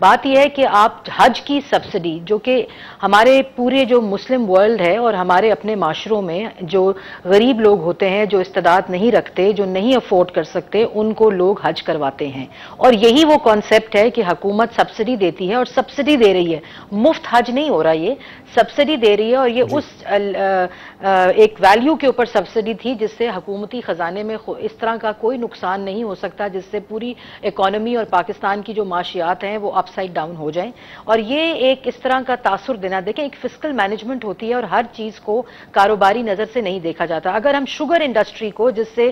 بات یہ ہے کہ آپ حج کی سبسڈی, جو کہ ہمارے پورے جو مسلم ورلڈ ہے اور ہمارے اپنے معاشروں میں جو غریب لوگ ہوتے ہیں, جو استعداد نہیں رکھتے, جو نہیں افورڈ کر سکتے, ان کو لوگ حج کرواتے ہیں. اور یہی وہ کانسیپٹ ہے کہ حکومت سبسڈی دیتی ہے, اور سبسڈی دے رہی ہے, مفت حج نہیں ہو رہا, یہ سبسڈی دے رہی ہے. اور یہ اس ایک ویلیو کے اوپر سبسڈی تھی جس سے حکومتی خزانے میں اس طرح کا کوئی نقصان نہیں ہو سکتا جس سے پوری اکانومی اور پاکستان کی جو معاشیات ہیں وہ اپ سائڈ ڈاؤن ہو جائیں. اور یہ ایک اس طرح کا تاثر دینا, دیکھیں ایک فسکل مینجمنٹ ہوتی ہے اور ہر چیز کو کاروباری نظر سے نہیں دیکھا جاتا. اگر ہم شوگر انڈسٹری کو, جس سے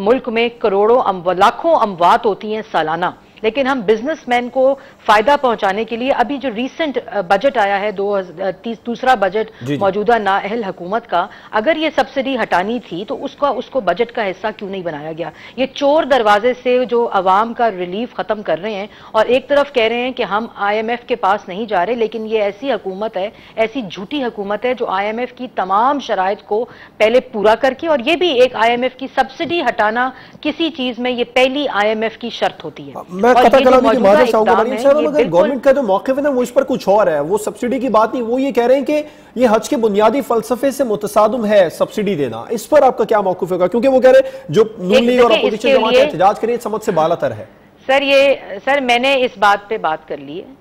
ملک میں کروڑوں لاکھوں اموات ہوتی ہیں سالانہ, لیکن ہم بزنس مین کو فائدہ پہنچانے کے لیے ابھی جو ریسنٹ بجٹ آیا ہے دوسرا بجٹ موجودہ نااہل حکومت کا, اگر یہ سبسڈی ہٹانی تھی تو اس کو بجٹ کا حصہ کیوں نہیں بنایا گیا؟ یہ چور دروازے سے جو عوام کا ریلیف ختم کر رہے ہیں, اور ایک طرف کہہ رہے ہیں کہ ہم آئی ایم ایف کے پاس نہیں جا رہے, لیکن یہ ایسی حکومت ہے, ایسی جھوٹی حکومت ہے جو آئی ایم ایف کی تمام شرائط کو پہلے پورا کر کے, اور یہ بھی ایک آئی ایم ایف کی سبسڈی ہٹانا کسی چیز میں یہ پہلی آئی ایم ایف کی شرط ہوتی ہے. میں قطع کلامی کی معذرت چاہوں گا مریم صاحب, مگر گورنمنٹ کا جو موقف ہے نا وہ اس پر کچھ اور ہے. وہ سبسڈی کی بات نہیں, وہ یہ کہہ رہے ہیں کہ یہ حج کے بنیادی فلسفے سے متصادم ہے سبسڈی دینا. اس پر آپ کا کیا موقف ہوگا؟ کیونکہ وہ کہہ رہے ہیں جو نون لیگ اور اپوزیشن جماعت احتجاج کریں سمجھ سے بالا تر ہے. سر میں نے اس بات پہ بات کر لی ہے.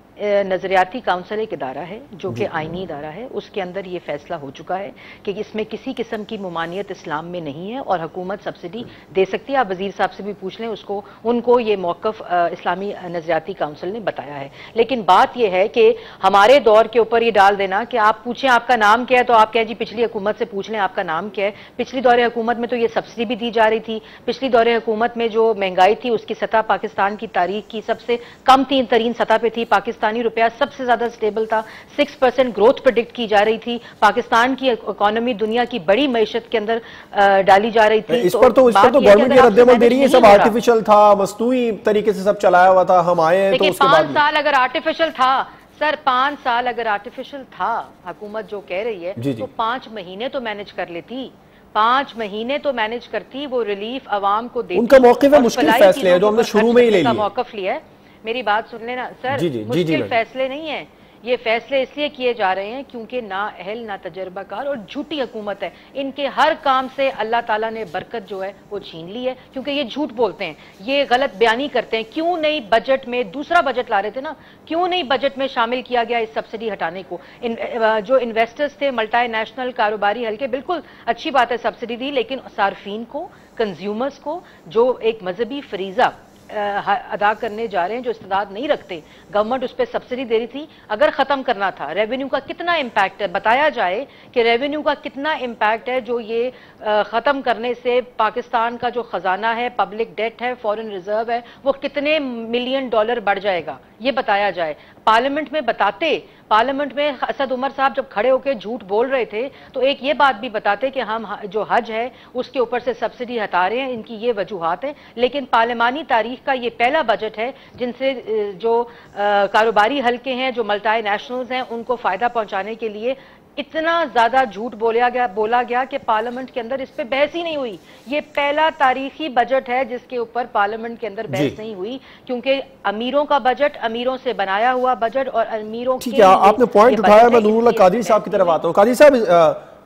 نظریاتی کاؤنسل ایک ادارہ ہے جو کہ آئینی ادارہ ہے, اس کے اندر یہ فیصلہ ہو چکا ہے کہ اس میں کسی قسم کی ممانعت اسلام میں نہیں ہے اور حکومت سبسڈی دے سکتی ہے. آپ وزیر صاحب سے بھی پوچھ لیں, ان کو یہ موقف اسلامی نظریاتی کاؤنسل نے بتایا ہے. لیکن بات یہ ہے کہ ہمارے دور کے اوپر یہ ڈال دینا کہ آپ پوچھیں آپ کا نام کیا ہے, تو آپ کہیں جی پچھلی حکومت سے پوچھ لیں آپ کا نام کیا ہے. پچھلی دور حکومت میں تو یہ سبسڈی بھی دی جا رہی تھی. پچھلی دور حکومت میں جو مہنگائی تھی اس کی سطح پاکستان کی تاریخ کی سب سے کم ترین سطح پہ تھی. پاکستانی روپیہ سب سے زیادہ سٹیبل تھا. 6% گروتھ پریڈکٹ کی جا رہی تھی. پاکستان کی اکانومی دنیا کی بڑی معیشت کے اندر ڈالی جا رہی تھی. اس پر تو گورنمنٹ یہ رد عمل دے رہی ہے سب آرٹیفیشل تھا, مصنوعی طریقے سے سب چلایا ہوا تھا, ہم آئے ہیں تو اس کے بعد 5 سال اگر آرٹیفیشل تھا, سر 5 سال اگر آرٹیفیشل تھا, حکومت جو کہہ رہی ہے تو 5 مہینے تو مینج کر لیتی, 5 مہینے تو مینج کرتی, وہ ریلیف عوام کو دیتی. ان کا موقف ہے مشکل فیصلے ہیں جو ہم نے شروع میں ہی لے لیے. موقف لیا ہے, میری بات سن لینا سر, مشکل فیصلے نہیں ہیں یہ. فیصلے اس لیے کیے جا رہے ہیں کیونکہ نہ اہل نہ تجربہ کار اور جھوٹی حکومت ہے. ان کے ہر کام سے اللہ تعالیٰ نے برکت جو ہے وہ چھین لی ہے, کیونکہ یہ جھوٹ بولتے ہیں, یہ غلط بیانی کرتے ہیں. کیوں نہیں بجٹ میں دوسرا بجٹ لا رہے تھے نا, کیوں نہیں بجٹ میں شامل کیا گیا اس سبسڈی ہٹانے کو؟ جو انویسٹرز تھے, ملٹی نیشنل کاروباری حلقے, بالکل اچھی بات ہے سبسڈی دی, لیکن صارفین کو, کنزیومرز کو جو ایک مذہبی فریضہ ادا کرنے جا رہے ہیں, جو استعداد نہیں رکھتے, گورنمنٹ اس پہ سبسڈی دے رہی تھی. اگر ختم کرنا تھا, ریونیو کا کتنا امپیکٹ ہے بتایا جائے کہ ریونیو کا کتنا امپیکٹ ہے جو یہ ختم کرنے سے پاکستان کا جو خزانہ ہے, پبلک ڈیٹ ہے, فورن ریزرو ہے, وہ کتنے ملین ڈالر بڑھ جائے گا, یہ بتایا جائے. پارلیمنٹ میں بتاتے, پارلیمنٹ میں اسد عمر صاحب جب کھڑے ہو کے جھوٹ بول رہے تھے تو ایک یہ بات بھی بتاتے کہ ہم جو حج ہے اس کے اوپر سے سبسڈی ہٹا رہے ہیں, ان کی یہ وجوہات ہیں. لیکن پارلیمانی تاریخ کا یہ پہلا بجٹ ہے جن سے جو کاروباری حلقے ہیں, جو ملٹی نیشنلز ہیں, ان کو فائدہ پہنچانے کے لیے اتنا زیادہ جھوٹ بولا گیا کہ پارلیمنٹ کے اندر اس پہ بحث ہی نہیں ہوئی. یہ پہلا تاریخی بجٹ ہے جس کے اوپر پارلیمنٹ کے اندر بحث نہیں ہوئی, کیونکہ امیروں کا بجٹ, امیروں سے بنایا ہوا بجٹ, اور امیروں کے آپ نے پوائنٹ اٹھایا. میں نور اللہ قادری صاحب کی طرف آتا ہوں. قادری صاحب,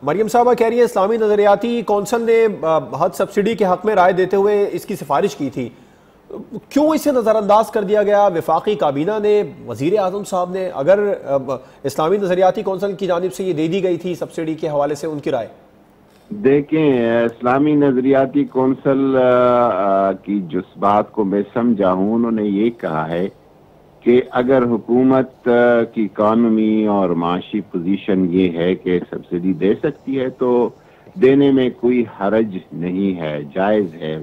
مریم صاحبہ کہہ رہی ہے اسلامی نظریاتی کونسل نے حج سبسڈی کے حق میں رائے دیتے ہوئے اس کی سفارش کی تھی, کیوں اسے نظر انداز کر دیا گیا؟ وفاقی کابینہ نے, وزیر اعظم صاحب نے, اگر اسلامی نظریاتی کونسل کی جانب سے یہ دے دی گئی تھی سبسڈی کے حوالے سے, ان کی رائے دیکھیں. اسلامی نظریاتی کونسل کی جس بات کو میں سمجھا ہوں, انہوں نے یہ کہا ہے کہ اگر حکومت کی اکانومی اور معاشی پوزیشن یہ ہے کہ سبسڈی دے سکتی ہے تو دینے میں کوئی حرج نہیں ہے, جائز ہے,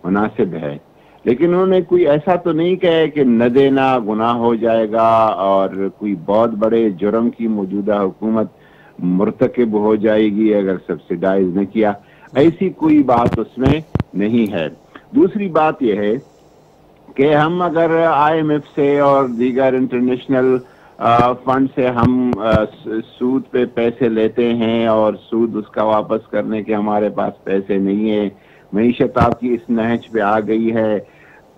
مناسب ہے. لیکن انہوں نے کوئی ایسا تو نہیں کہا کہ نہ دینا گناہ ہو جائے گا اور کوئی بہت بڑے جرم کی موجودہ حکومت مرتکب ہو جائے گی اگر سبسڈائز نہ کیا. ایسی کوئی بات اس میں نہیں ہے. دوسری بات یہ ہے کہ ہم اگر آئی ایم ایف سے اور دیگر انٹرنیشنل فنڈ سے ہم سود پہ پیسے لیتے ہیں اور سود اس کا واپس کرنے کے ہمارے پاس پیسے نہیں ہیں, معیشت آپ کی اس نہج پہ آ گئی ہے,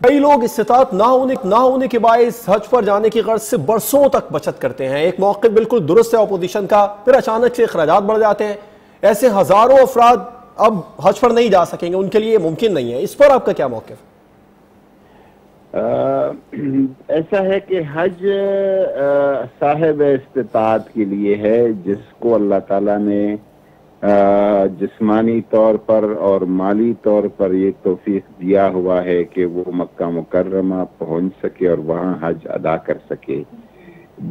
کئی لوگ استطاعت نہ ہونے کے باعث حج پر جانے کی غرض سے برسوں تک بچت کرتے ہیں. ایک موقف بالکل درست ہے اپوزیشن کا، پھر اچانک سے اخراجات بڑھ جاتے ہیں. ایسے ہزاروں افراد اب حج پر نہیں جا سکیں گے، ان کے لیے ممکن نہیں ہے. اس پر آپ کا کیا موقف؟ ایسا ہے کہ حج صاحب استطاعت کے لیے ہے، جس کو اللہ تعالیٰ نے جسمانی طور پر اور مالی طور پر یہ توفیق دیا ہوا ہے کہ وہ مکہ مکرمہ پہنچ سکے اور وہاں حج ادا کر سکے.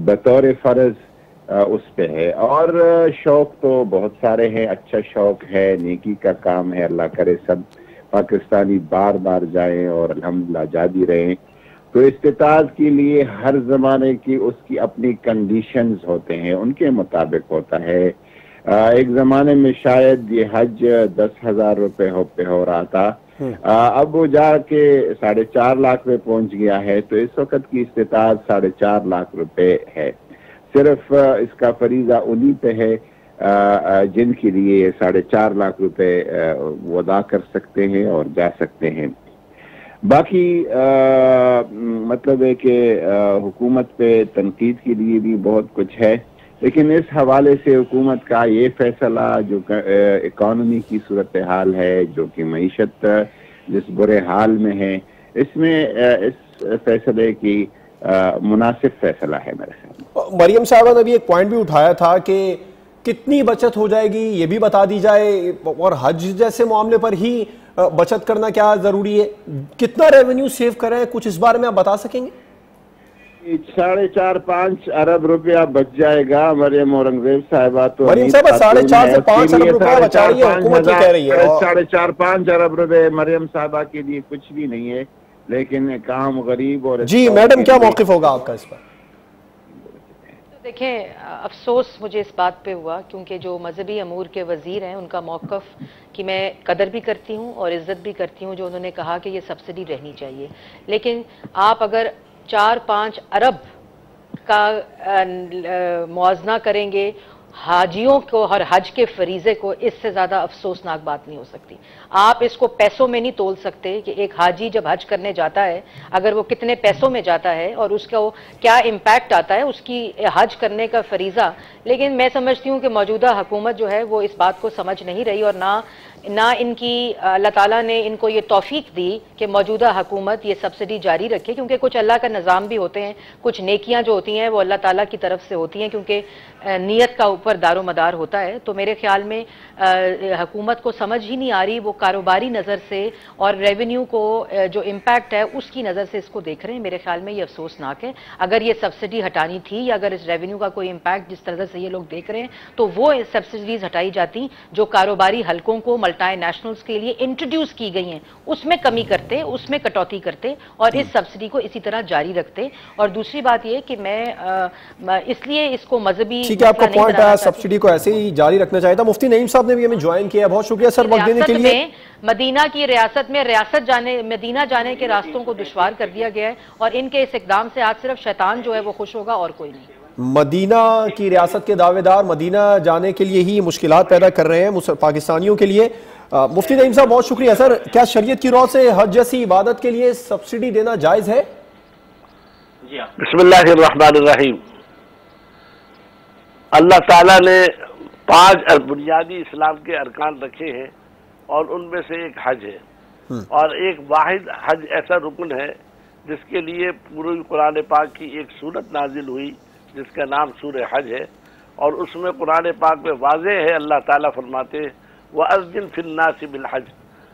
بطور فرض اس پہ ہے. اور شوق تو بہت سارے ہیں، اچھا شوق ہے، نیکی کا کام ہے. اللہ کرے سب پاکستانی بار بار جائیں اور الحمدللہ جاتی رہیں. تو استطاعت کے لیے ہر زمانے کی اس کی اپنی کنڈیشنز ہوتے ہیں، ان کے مطابق ہوتا ہے. ایک زمانے میں شاید یہ حج 10,000 روپے پہ ہو رہا تھا، اب وہ جا کے 4.5 لاکھ میں پہنچ گیا ہے. تو اس وقت کی استطاعت 4.5 لاکھ روپے ہے. صرف اس کا فریضہ انہی پہ ہے جن کے لیے 4.5 لاکھ روپے وہ ادا کر سکتے ہیں اور جا سکتے ہیں. باقی مطلب ہے کہ حکومت پہ تنقید کے لیے بھی بہت کچھ ہے، لیکن اس حوالے سے حکومت کا یہ فیصلہ جو اکانومی کی صورتحال ہے، جو کہ معیشت جس برے حال میں ہے، اس میں اس فیصلے کی مناسب فیصلہ ہے میرے خیال. مریم صاحبہ نے بھی ایک پوائنٹ بھی اٹھایا تھا کہ کتنی بچت ہو جائے گی یہ بھی بتا دی جائے، اور حج جیسے معاملے پر ہی بچت کرنا کیا ضروری ہے، کتنا ریونیو سیو کریں، کچھ اس بارے میں آپ بتا سکیں گے؟ 4.5 ارب روپیہ بچ جائے گا. مریم اورنگزیب صاحبہ تو مریم صاحبہ 4.5 سے 5 ارب روپیہ بچا رہی ہے، حکومت یہ کہہ رہی ہے. 4.5 ارب روپے مریم صاحبہ کے لیے کچھ بھی نہیں ہے، لیکن کام غریب اور جی میڈم کیا موقف ہوگا آپ کا اس پر؟ دیکھیں افسوس مجھے اس بات پہ ہوا، کیونکہ جو مذہبی امور کے وزیر ہیں ان کا موقف کی میں قدر بھی کرتی ہوں اور عزت بھی کرتی ہوں، جو انہوں نے کہا کہ یہ سبسڈی رہنی چاہیے. لیکن آپ اگر 4-5 ارب کا موازنہ کریں گے حاجیوں کو اور حج کے فریضے کو، اس سے زیادہ افسوسناک بات نہیں ہو سکتی. آپ اس کو پیسوں میں نہیں تول سکتے کہ ایک حاجی جب حج کرنے جاتا ہے اگر وہ کتنے پیسوں میں جاتا ہے اور اس کا کیا امپیکٹ آتا ہے اس کی حج کرنے کا فریضہ. لیکن میں سمجھتی ہوں کہ موجودہ حکومت جو ہے وہ اس بات کو سمجھ نہیں رہی، اور نہ ان کی اللہ تعالیٰ نے ان کو یہ توفیق دی کہ موجودہ حکومت یہ سبسڈی جاری رکھے، کیونکہ کچھ اللہ کا نظام بھی ہوتے ہیں، کچھ نیکیاں جو ہوتی ہیں وہ اللہ تعالیٰ کی طرف سے ہوتی ہیں، کیونکہ نیت کا اوپر دار و مدار ہوتا ہے. تو میرے خیال میں حکومت کو سمجھ ہی نہیں آ رہی، وہ کاروباری نظر سے اور ریونیو کو جو امپیکٹ ہے اس کی نظر سے اس کو دیکھ رہے ہیں. میرے خیال میں یہ افسوسناک ہے. اگر یہ سبسڈی ہٹانی تھی یا اگر اس ریونیو کا کوئی امپیکٹ جس طرح سے یہ لوگ دیکھ رہے ہیں تو وہ سبسڈیز ہٹائی جاتی جو کاروباری حلقوں کو ملٹی نیشنلز کے لیے انٹروڈیوس کی گئی ہیں، اس میں کمی کرتے، اس میں کٹوتی کرتے اور اس سبسڈی کو اسی طرح جاری رکھتے. اور دوسری بات یہ کہ میں اس لیے اس کو مذہبی ٹھیک ہے، آپ کا پوائنٹ ہے سبسڈی کو ایسے ہی جاری رکھنا چاہیے تھا. مفتی نعیم صاحب نے بھی ہمیں جوائن کیا، بہت شکریہ سر وقت دینے کے لیے. مدینہ کی ریاست میں مدینہ جانے کے راستوں کو دشوار کر دیا گیا ہے، اور ان کے اس اقدام سے آج صرف شیطان جو ہے وہ خوش ہوگا اور کوئی نہیں. مدینہ کی ریاست کے دعوے دار مدینہ جانے کے لیے ہی مشکلات پیدا کر رہے ہیں پاکستانیوں کے لیے. مفتی نعیم صاحب بہت شکریہ. سر کیا شریعت کی رو سے حج جیسی عبادت کے لیے سبسڈی دینا جائز ہے؟ بسم اللہ الرحمن الرحیم. اللہ تعالیٰ نے 5 بنیادی اسلام کے ارکان رکھے ہیں اور ان میں سے ایک حج ہے، اور ایک واحد حج ایسا رکن ہے جس کے لیے پوری قرآن پاک کی ایک سورت نازل ہوئی جس کا نام سورہ حج ہے. اور اس میں قرآن پاک میں واضح ہے، اللہ تعالیٰ فرماتے ہیں وَأَذِّن فِي النَّاسِ بِالْحَجِّ،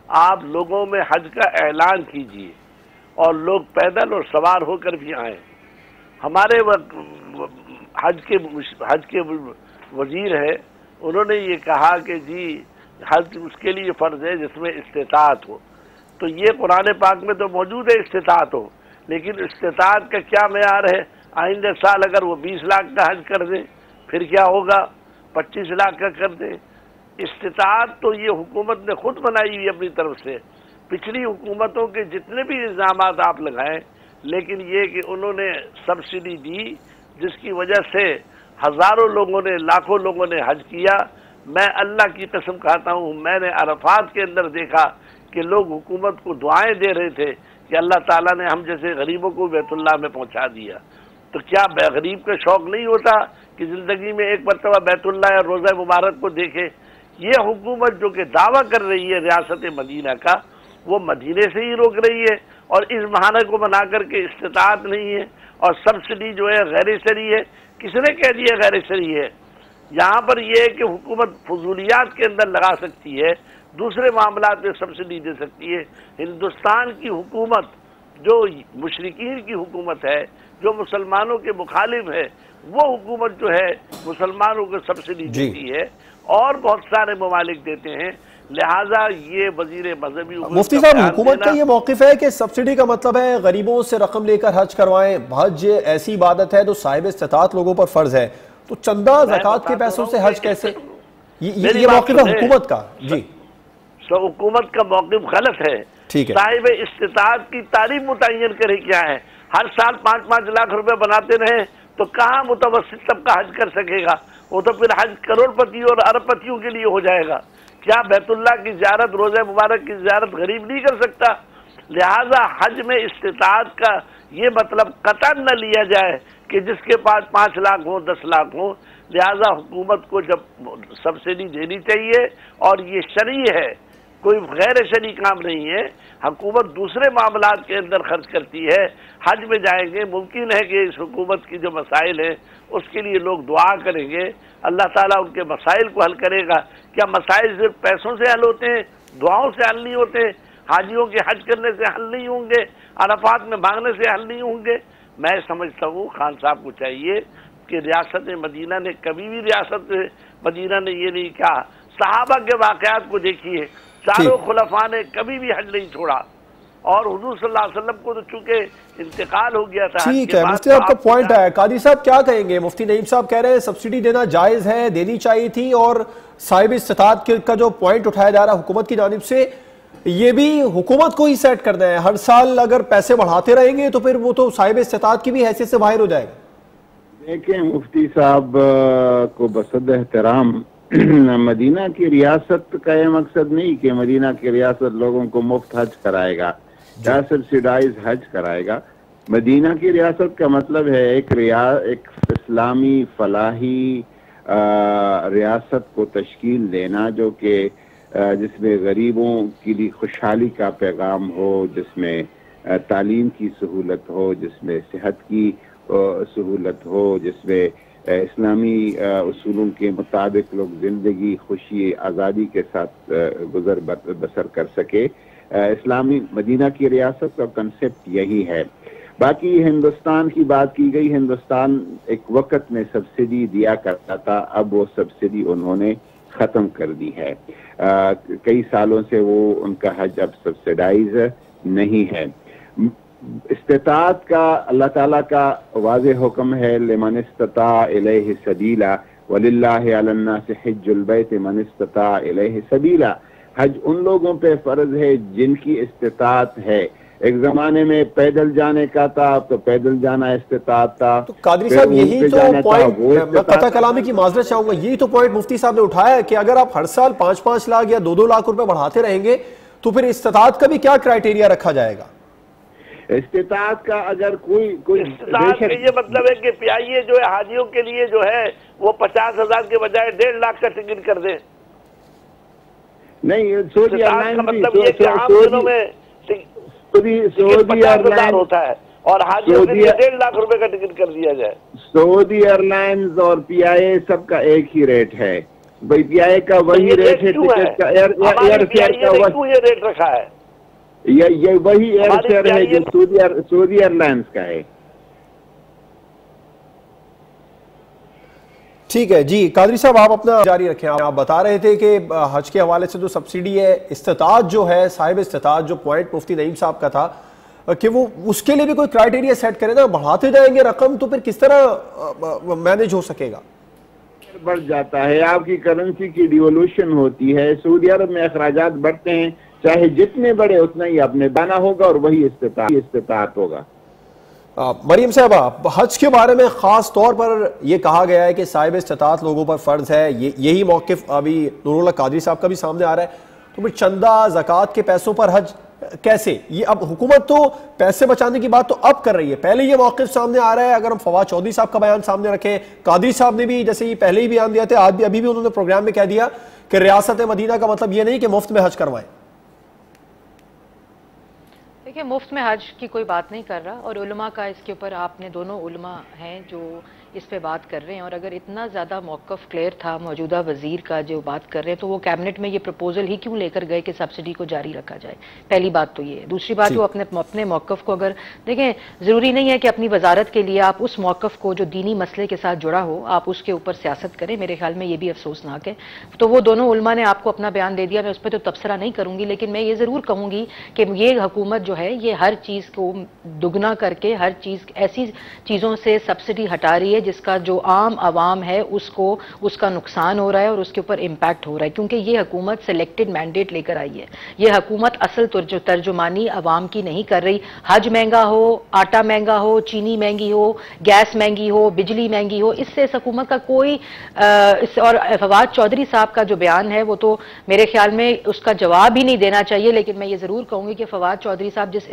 آپ لوگوں میں حج کا اعلان کیجئے اور لوگ پیدل اور سوار ہو کر بھی آئیں. ہمارے حج کے وزیر ہے، انہوں نے یہ کہا کہ جی حج اس کے لیے فرض ہے جس میں استطاعت ہو. تو یہ قرآن پاک میں تو موجود ہے استطاعت ہو، لیکن استطاعت کا کیا معیار ہے؟ آئندہ سال اگر وہ 20 لاکھ کا حج کر دیں پھر کیا ہوگا؟ 25 لاکھ کا کر دیں. استطاعت تو یہ حکومت نے خود بنائی ہوئی اپنی طرف سے. پچھلی حکومتوں کے جتنے بھی الزامات آپ لگائیں، لیکن یہ کہ انہوں نے سبسڈی دی جس کی وجہ سے ہزاروں لوگوں نے، لاکھوں لوگوں نے حج کیا. میں اللہ کی قسم کھاتا ہوں، میں نے عرفات کے اندر دیکھا کہ لوگ حکومت کو دعائیں دے رہے تھے کہ اللہ تعالیٰ نے ہم جیسے غریبوں کو بیت اللہ میں پہنچا دیا، تو کیا غریب کا شوق نہیں ہوتا کہ زندگی میں ایک مرتبہ بیت اللہ یا روزہ مبارک کو دیکھے؟ یہ حکومت جو کہ دعویٰ کر رہی ہے ریاست مدینہ کا، وہ مدینے سے ہی روک رہی ہے، اور اس بہانے کو بنا کر کے استطاعت نہیں ہے، اور سبسڈی جو ہے غیر شرعی ہے۔ کس نے کہہ دیا غیر شرعی ہے؟ یہاں پر یہ ہے کہ حکومت فضولیات کے اندر لگا سکتی ہے، دوسرے معاملات میں سبسڈی دے سکتی ہے۔ ہندوستان کی حکومت جو مشرکین کی حکومت ہے، جو مسلمانوں کے مخالف ہے، وہ حکومت جو ہے مسلمانوں کو سبسڈی دیتی ہے، اور بہت سارے ممالک دیتے ہیں۔ لہٰذا یہ وزیر مذہبی مفتی صاحب، حکومت کا یہ موقف ہے کہ سبسڈی کا مطلب ہے غریبوں سے رقم لے کر حج کروائیں، حج ایسی عبادت ہے تو صاحب استطاعت لوگوں پر فرض ہے، تو چندہ زکوٰۃ کے پیسوں سے حج کیسے؟ یہ موقف ہے حکومت کا؟ جی حکومت کا موقف غلط ہے۔ صاحب استطاعت کی تعریف متعین کرے کیا ہے؟ ہر سال 5-5 لاکھ روپے بناتے رہے تو کہاں متوسط طبقہ حج کر سکے گا؟ وہ تو پھر حج کروڑ پتیوں اور ارب پتیوں کے لیے ہو جائے گا۔ کیا بیت اللہ کی زیارت، روزہ مبارک کی زیارت غریب نہیں کر سکتا؟ لہٰذا حج میں استطاعت کا یہ مطلب قطعاً نہ لیا جائے کہ جس کے پاس 5 لاکھ ہوں 10 لاکھ ہوں۔ لہٰذا حکومت کو جب سبسڈی دینی چاہیے، اور یہ شرعی ہے، کوئی غیر شرعی کام نہیں ہے۔ حکومت دوسرے معاملات کے اندر خرچ کرتی ہے، حج میں جائیں گے، ممکن ہے کہ اس حکومت کی جو مسائل ہیں اس کے لیے لوگ دعا کریں گے، اللہ تعالیٰ ان کے مسائل کو حل کرے گا۔ کیا مسائل صرف پیسوں سے حل ہوتے ہیں، دعاؤں سے حل نہیں ہوتے؟ حاجیوں کے حج کرنے سے حل نہیں ہوں گے، عرفات میں مانگنے سے حل نہیں ہوں گے؟ میں سمجھتا ہوں خان صاحب کو چاہیے کہ ریاست مدینہ نے کبھی بھی، ریاست مدینہ نے یہ نہیں کہا۔ صحابہ کے واقعات کو دیکھیے، چاروں خلفاء نے کبھی بھی حج نہیں چھوڑا، اور حضور صلی اللہ علیہ وسلم کو تو چونکہ انتقال ہو گیا تھا۔ ٹھیک ہے، مفتی صاحب کا پوائنٹ ہے، قاضی صاحب کیا کہیں گے؟ مفتی نعیم صاحب کہہ رہے ہیں سبسڈی دینا جائز ہے، دینی چاہیے تھی، اور صاحب استطاعت کا جو پوائنٹ اٹھایا جا رہا ہے حکومت کی جانب سے، یہ بھی حکومت کو ہی سیٹ کرنا ہے۔ ہر سال اگر پیسے بڑھاتے رہیں گے تو پھر وہ تو صاحب استطاعت کی بھی حیثیت سے باہر ہو جائے گا۔ دیکھیں مفتی صاحب کو بصد احترام، مدینہ کی ریاست کا یہ مقصد نہیں کہ مدینہ کی ریاست لوگوں کو مفت حج کرائے گا یا سبسڈائز حج کرائے گا۔ مدینہ کی ریاست کا مطلب ہے ایک اسلامی فلاحی ریاست کو تشکیل دینا، جو کہ جس میں غریبوں کے لیے خوشحالی کا پیغام ہو، جس میں تعلیم کی سہولت ہو، جس میں صحت کی سہولت ہو، جس میں اسلامی اصولوں کے مطابق لوگ زندگی خوشی آزادی کے ساتھ گزر بسر کر سکے۔ اسلامی مدینہ کی ریاست کا کنسپٹ یہی ہے۔ باقی ہندوستان کی بات کی گئی، ہندوستان ایک وقت میں سبسڈی دیا کرتا تھا، اب وہ سبسڈی انہوں نے ختم کر دی ہے۔ کئی سالوں سے وہ ان کا حج اب سبسڈائز نہیں ہے۔ استطاعت کا اللہ تعالیٰ کا واضح حکم ہے، لمن استطاع الیہ سبیلا وللہ علی الناس حج البیت من استطاع الیہ سبیلا۔ حج ان لوگوں پہ فرض ہے جن کی استطاعت ہے۔ ایک زمانے میں پیدل جانے کا تھا، تو پیدل جانا استطاعت تھا۔ تو قادری صاحب یہی تو پوائنٹ، میں قطع کلامی کی معذرت چاہوں گا، یہی تو پوائنٹ مفتی صاحب نے اٹھایا ہے کہ اگر آپ ہر سال 5-5 لاکھ یا 2-2 لاکھ روپے بڑھاتے رہیں گے تو پھر استطاعت کا بھی کیا کرائیٹیریا رکھا جائے گا؟ استطاعت کا اگر کوئی استطاعت کا یہ مطلب ہے کہ پیائیے جو ہے حاجیوں کے لیے جو ہے وہ 50,000 کے بجائے 1.5 لاکھ کا ٹکٹ کر دیں۔ نہیں، سعودی ایئر لائنز مطلب یہ کہ عام دنوں میں سعودی ایئر لائنز ہوتا ہے اور حاجیوں کے لیے 1.5 لاکھ روپے کا ٹکٹ کر دیا جائے۔ سعودی ایئر لائنز اور پی آئی اے سب کا ایک ہی ریٹ ہے بھائی، پی آئی اے کا وہی ریٹ ہے، ٹکٹ کا ایئر فیئر کا یہ ریٹ رکھا ہے، یہ وہی ایئر فیئر ہے جو سعودی ایئر لائنز کا ہے۔ ٹھیک ہے جی، قادری صاحب آپ اپنا جاری رکھیں۔ آپ بتا رہے تھے کہ حج کے حوالے سے جو سبسڈی ہے، استطاعت جو ہے، صاحب استطاعت جو پوائنٹ مفتی نعیم صاحب کا تھا کہ وہ اس کے لیے بھی کوئی کرائیٹیریا سیٹ کرے نا، بڑھاتے جائیں گے رقم تو پھر کس طرح مینج ہو سکے گا؟ بڑھ جاتا ہے، آپ کی کرنسی کی ڈیولوشن ہوتی ہے، سعودی عرب میں اخراجات بڑھتے ہیں، چاہے جتنے بڑے اتنا ہی آپ نے بنا ہوگا اور وہی استطاعت ہوگا۔ مریم صاحبہ، حج کے بارے میں خاص طور پر یہ کہا گیا ہے کہ صاحب استطاعت لوگوں پر فرض ہے، یہی موقف ابھی نور اللہ قادری صاحب کا بھی سامنے آ رہا ہے، تو پھر چندہ زکوٰۃ کے پیسوں پر حج کیسے؟ یہ اب حکومت تو پیسے بچانے کی بات تو اب کر رہی ہے، پہلے یہ موقف سامنے آ رہا ہے. اگر ہم فواد چودھری صاحب کا بیان سامنے رکھیں، قادری صاحب نے بھی جیسے یہ پہلے ہی بیان دیا تھا، آج بھی ابھی بھی انہوں نے پروگرام میں کہہ دیا کہ ریاست مدینہ کا مطلب یہ نہیں کہ مفت میں حج کروائیں. دیکھیں مفت میں حج کی کوئی بات نہیں کر رہا، اور علماء کا اس کے اوپر آپ نے دونوں علماء ہیں جو اس پہ بات کر رہے ہیں، اور اگر اتنا زیادہ موقف کلیئر تھا موجودہ وزیر کا جو بات کر رہے ہیں تو وہ کیبنٹ میں یہ پروپوزل ہی کیوں لے کر گئے کہ سبسڈی کو جاری رکھا جائے؟ پہلی بات تو یہ ہے. دوسری بات وہ اپنے موقف کو، اگر دیکھیں ضروری نہیں ہے کہ اپنی وزارت کے لیے آپ اس موقف کو جو دینی مسئلے کے ساتھ جڑا ہو آپ اس کے اوپر سیاست کریں. میرے خیال میں یہ بھی افسوسناک ہے. تو وہ دونوں علماء نے آپ کو اپنا بیان دے دیا، میں اس پہ تو تبصرہ نہیں کروں گی، لیکن میں یہ ضرور کہوں گی کہ یہ حکومت جو ہے یہ ہر چیز کو دگنا کر کے ہر چیز ایسی چیزوں سے سبسڈی ہٹا رہی ہے جس کا جو عام عوام ہے اس کا نقصان ہو رہا ہے اور اس کے اوپر امپیکٹ ہو رہا ہے، کیونکہ یہ حکومت سلیکٹڈ مینڈیٹ لے کر آئی ہے. یہ حکومت اصل ترجمانی عوام کی نہیں کر رہی. حج مہنگا ہو، آٹا مہنگا ہو، چینی مہنگی ہو، گیس مہنگی ہو، بجلی مہنگی ہو، اس سے اس حکومت کا کوئی اور فواد چودھری صاحب کا جو بیان ہے وہ تو میرے خیال میں اس کا جواب ہی نہیں دینا چاہیے. لیکن میں یہ ضرور کہوں گی کہ فواد چودھری صاحب جس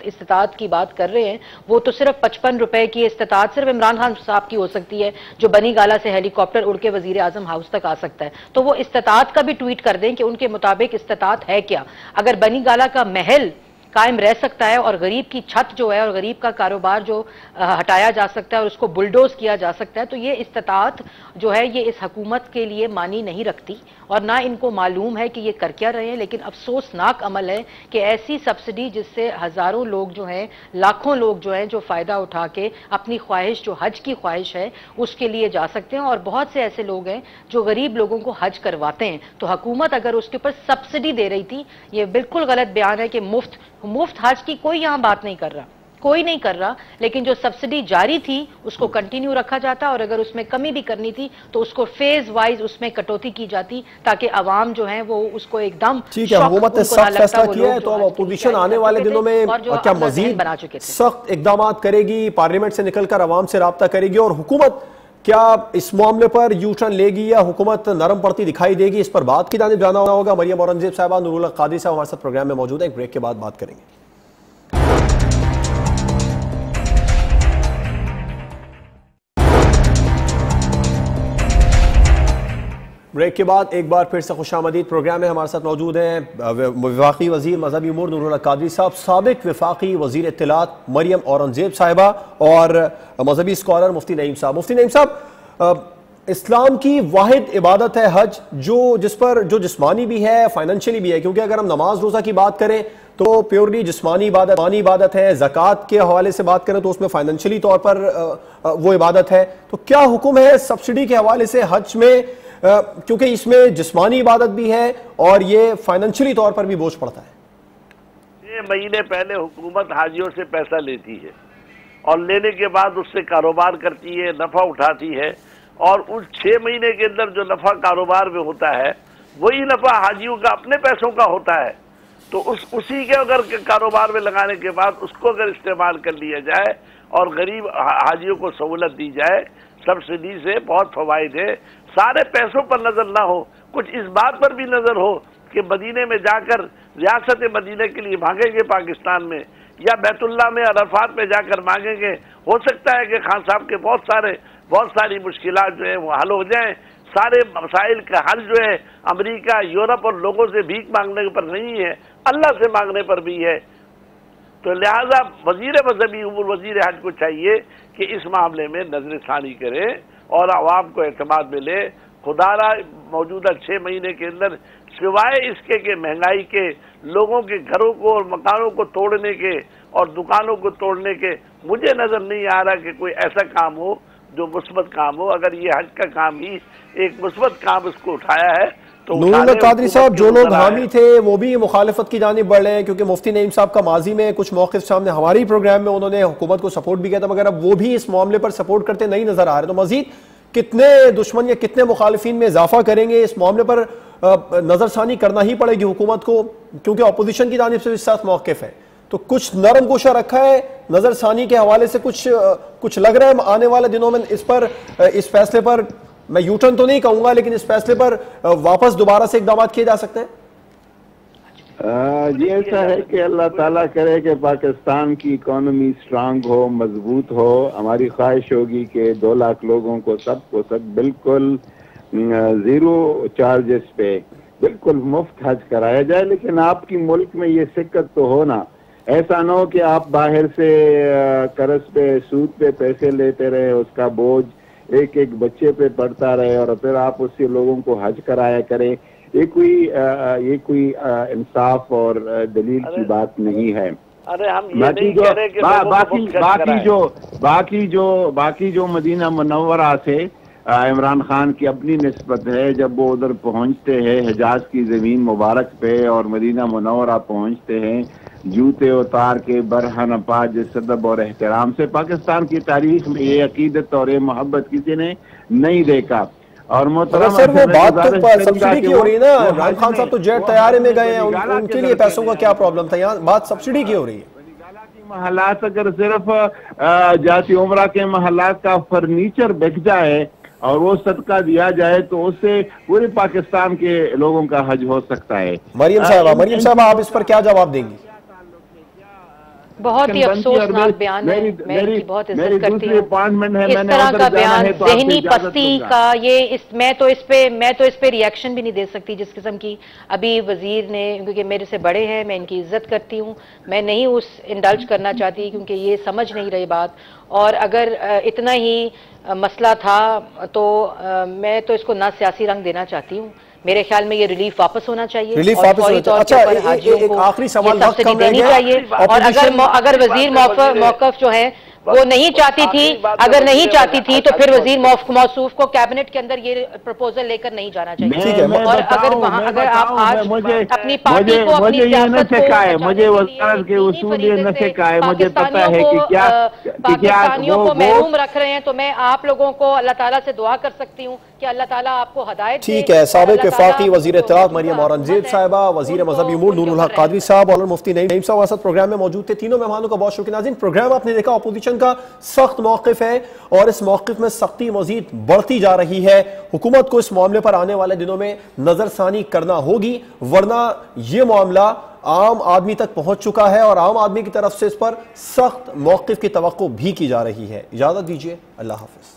استطاعت کی بات کر رہے ہیں وہ تو صرف 55 روپے کی استطاعت صرف عمران خان صاحب کی ہو سکتی ہے جو بنی گالا سے ہیلی کاپٹر اڑ کے وزیر اعظم ہاؤس تک آ سکتا ہے. تو وہ استطاعت کا بھی ٹویٹ کر دیں کہ ان کے مطابق استطاعت ہے کیا. اگر بنی گالا کا محل قائم رہ سکتا ہے اور غریب کی چھت جو ہے اور غریب کا کاروبار جو ہٹایا جا سکتا ہے اور اس کو بلڈوز کیا جا سکتا ہے، تو یہ استطاعت جو ہے یہ اس حکومت کے لیے معنی نہیں رکھتی اور نہ ان کو معلوم ہے کہ یہ کر کیا رہے ہیں. لیکن افسوسناک عمل ہے کہ ایسی سبسڈی جس سے ہزاروں لوگ جو ہیں، لاکھوں لوگ جو ہیں جو فائدہ اٹھا کے اپنی خواہش جو حج کی خواہش ہے اس کے لیے جا سکتے ہیں، اور بہت سے ایسے لوگ ہیں جو غریب لوگوں کو حج کرواتے ہیں. تو حکومت اگر اس کے اوپر سبسڈی دے رہی تھی، یہ بالکل غلط بیان ہے کہ مفت حج کی کوئی یہاں بات نہیں کر رہا، کوئی نہیں کر رہا. لیکن جو سبسڈی جاری تھی اس کو کنٹینیو رکھا جاتا، اور اگر اس میں کمی بھی کرنی تھی تو اس کو فیز وائز اس میں کٹوتی کی جاتی تاکہ عوام جو ہیں وہ اس کو ایک دم ٹھیک ہے. حکومت نے سخت فیصلہ کیا ہے تو اب اپوزیشن آنے والے دنوں میں کیا مزید سخت اقدامات کرے گی، پارلیمنٹ سے نکل کر عوام سے رابطہ کرے گی، اور حکومت کیا اس معاملے پر یو ٹرن لے گی یا حکومت نرم پڑتی دکھائی دے گی؟ اس پر بات کی جانب جانا ہوگا. مریم اورنگزیب صاحبہ، نور اللہ قادری صاحب ہمارے ساتھ پروگرام میں موجود ہیں. ایک بریک کے بعد بات کریں گے. بریک کے بعد ایک بار پھر سے خوش آمدید. پروگرام میں ہمارے ساتھ موجود ہیں وفاقی وزیر مذہبی امور نور اللہ قادری صاحب، سابق وفاقی وزیر اطلاعات مریم اورنگزیب صاحبہ، اور مذہبی اسکالر مفتی نعیم صاحب. مفتی نعیم صاحب، اسلام کی واحد عبادت ہے حج، جس پر جو جسمانی بھی ہے فائنینشلی بھی ہے، کیونکہ اگر ہم نماز روزہ کی بات کریں تو پیورلی جسمانی عبادت ہے. زکوٰۃ کے حوالے سے بات کریں تو اس میں فائنینشلی طور پر وہ عبادت ہے. تو کیا حکم ہے سبسڈی کے حوالے سے حج میں، کیونکہ اس میں جسمانی عبادت بھی ہے اور یہ فائنینشلی طور پر بھی بوجھ پڑتا ہے؟ 6 مہینے پہلے حکومت حاجیوں سے پیسہ لیتی ہے اور لینے کے بعد اس سے کاروبار کرتی ہے، نفع اٹھاتی ہے، اور اس 6 مہینے کے اندر جو نفع کاروبار میں ہوتا ہے وہی نفع حاجیوں کا اپنے پیسوں کا ہوتا ہے. تو اسی کے اگر کاروبار میں لگانے کے بعد اس کو اگر استعمال کر لیا جائے اور غریب حاجیوں کو سہولت دی جائے، سبسڈی سے بہت فوائد ہے. سارے پیسوں پر نظر نہ ہو، کچھ اس بات پر بھی نظر ہو کہ مدینے میں جا کر ریاست مدینہ کے لیے مانگیں گے پاکستان میں، یا بیت اللہ میں عرفات میں جا کر مانگیں گے. ہو سکتا ہے کہ خان صاحب کے بہت ساری مشکلات جو ہیں وہ حل ہو جائیں. سارے مسائل کا حل جو ہے امریکہ، یورپ اور لوگوں سے بھیک مانگنے پر نہیں ہے، اللہ سے مانگنے پر بھی ہے. تو لہذا وزیر مذہبی امور وزیر حج کو چاہیے کہ اس معاملے میں نظر ثانی کرے اور عوام کو اعتماد ملے. خدا را موجودہ 6 مہینے کے اندر سوائے اس کے کہ مہنگائی کے، لوگوں کے گھروں کو اور مکانوں کو توڑنے کے اور دکانوں کو توڑنے کے، مجھے نظر نہیں آ رہا کہ کوئی ایسا کام ہو جو مثبت کام ہو. اگر یہ حج کا کام ہی ایک مثبت کام اس کو اٹھایا ہے تو نور اللہ قادری صاحب، جو لوگ حامی تھے وہ بھی مخالفت کی جانب بڑھ رہے ہیں، کیونکہ مفتی نعیم صاحب کا ماضی میں کچھ موقف سامنے ہماری پروگرام میں انہوں نے حکومت کو سپورٹ بھی کیا تھا، مگر اب وہ بھی اس معاملے پر سپورٹ کرتے نہیں نظر آ رہے. تو مزید کتنے دشمن یا کتنے مخالفین میں اضافہ کریں گے؟ اس معاملے پر نظر ثانی کرنا ہی پڑے گی حکومت کو، کیونکہ اپوزیشن کی جانب سے بھی سخت موقف ہے. تو کچھ نرم گوشہ رکھا ہے نظر ثانی کے حوالے سے، کچھ لگ رہا ہے آنے والے دنوں میں اس فیصلے پر، میں یوٹرن تو نہیں کہوں گا لیکن اس فیصلے پر واپس دوبارہ سے اقدامات کیے جا سکتے ہیں؟ یہ ایسا ہے کہ اللہ تعالیٰ کرے کہ پاکستان کی اکانومی اسٹرانگ ہو، مضبوط ہو. ہماری خواہش ہوگی کہ 2 لاکھ لوگوں کو سب بالکل زیرو چارجز پہ بالکل مفت حج کرایا جائے. لیکن آپ کی ملک میں یہ سکت تو ہونا، ایسا نہ ہو کہ آپ باہر سے قرض پہ سود پہ پیسے لیتے رہے، اس کا بوجھ ایک بچے پہ پڑتا رہے اور پھر آپ اس سے لوگوں کو حج کرایا کریں. یہ کوئی انصاف اور دلیل کی بات نہیں ہے. باقی جو مدینہ منورہ سے عمران خان کی اپنی نسبت ہے، جب وہ ادھر پہنچتے ہیں حجاز کی زمین مبارک پہ اور مدینہ منورہ پہنچتے ہیں، جوتے اتار کے برہن پاج صدب اور احترام سے. پاکستان کی تاریخ میں یہ عقیدت اور یہ محبت کسی نے نہیں دیکھا. اور محترم سر، وہ بات تو سبسڈی کی ہو رہی ہے نا. عمران خان صاحب تو جیٹ طیارے میں گئے ہیں، ان کے لیے پیسوں کا کیا پرابلم تھا؟ یہاں بات سبسڈی کی ہو رہی ہے. محلات اگر صرف جاتی عمرہ کے محلات کا فرنیچر بک جائے اور وہ صدقہ دیا جائے تو اس سے پورے پاکستان کے لوگوں کا حج ہو سکتا ہے. مریم صاحبہ آپ اس پر کیا جواب دیں گی؟ بہت ہی افسوسناک بیان ہے، میں ان کی بہت عزت کرتی ہوں. اس طرح کا بیان ذہنی پستی کا، میں تو اس پہ ریاکشن بھی نہیں دے سکتی جس قسم کی ابھی وزیر نے، کیونکہ میرے سے بڑے ہیں، میں ان کی عزت کرتی ہوں، میں نہیں انڈلج کرنا چاہتی کیونکہ یہ سمجھ نہیں رہی بات. اور اگر اتنا ہی مسئلہ تھا تو میں تو اس کو نہ سیاسی رنگ دینا چاہتی ہوں. میرے خیال میں یہ ریلیف واپس ہونا چاہیے اور فوری طور پر حاجیوں کو یہ سبسڈی دینی چاہیے. اور اگر وزیر موقف جو ہے وہ نہیں چاہتی تھی، اگر نہیں چاہتی تھی تو پھر وزیر موصوف کو کیبنٹ کے اندر یہ پروپوزل لے کر نہیں جانا چاہیے. اور اگر آپ آج اپنی پارٹی کو اپنی سیاست کو مجھے وزارت کے اصول یہ نہ سکھائے، مجھے پتا ہے کہ کیا پاکستانیوں کو محروم رکھ رہے ہیں، تو میں آپ لوگوں کو اللہ تعالیٰ سے دعا کر سکتی ہوں کہ اللہ تعالیٰ آپ کو ہدایت دے. ٹھیک ہے. سابق وفاقی وزیر اطلاعات مریم اورنگزیب صاحبہ، وزیر مذہبی امور نور الحق قادری صاحب اور مفتی نعیم صاحب وسط پروگرام میں موجود تھے. تینوں مہمانوں کا بہت شکریہ. ناظرین، پروگرام آپ نے دیکھا، اپوزیشن کا سخت موقف ہے اور اس موقف میں سختی مزید بڑھتی جا رہی ہے. حکومت کو اس معاملے پر آنے والے دنوں میں نظر ثانی کرنا ہوگی، ورنہ یہ معاملہ عام آدمی تک پہنچ چکا ہے اور عام آدمی کی طرف سے اس پر سخت موقف کی توقع بھی کی جا رہی ہے. اجازت دیجیے، اللہ حافظ.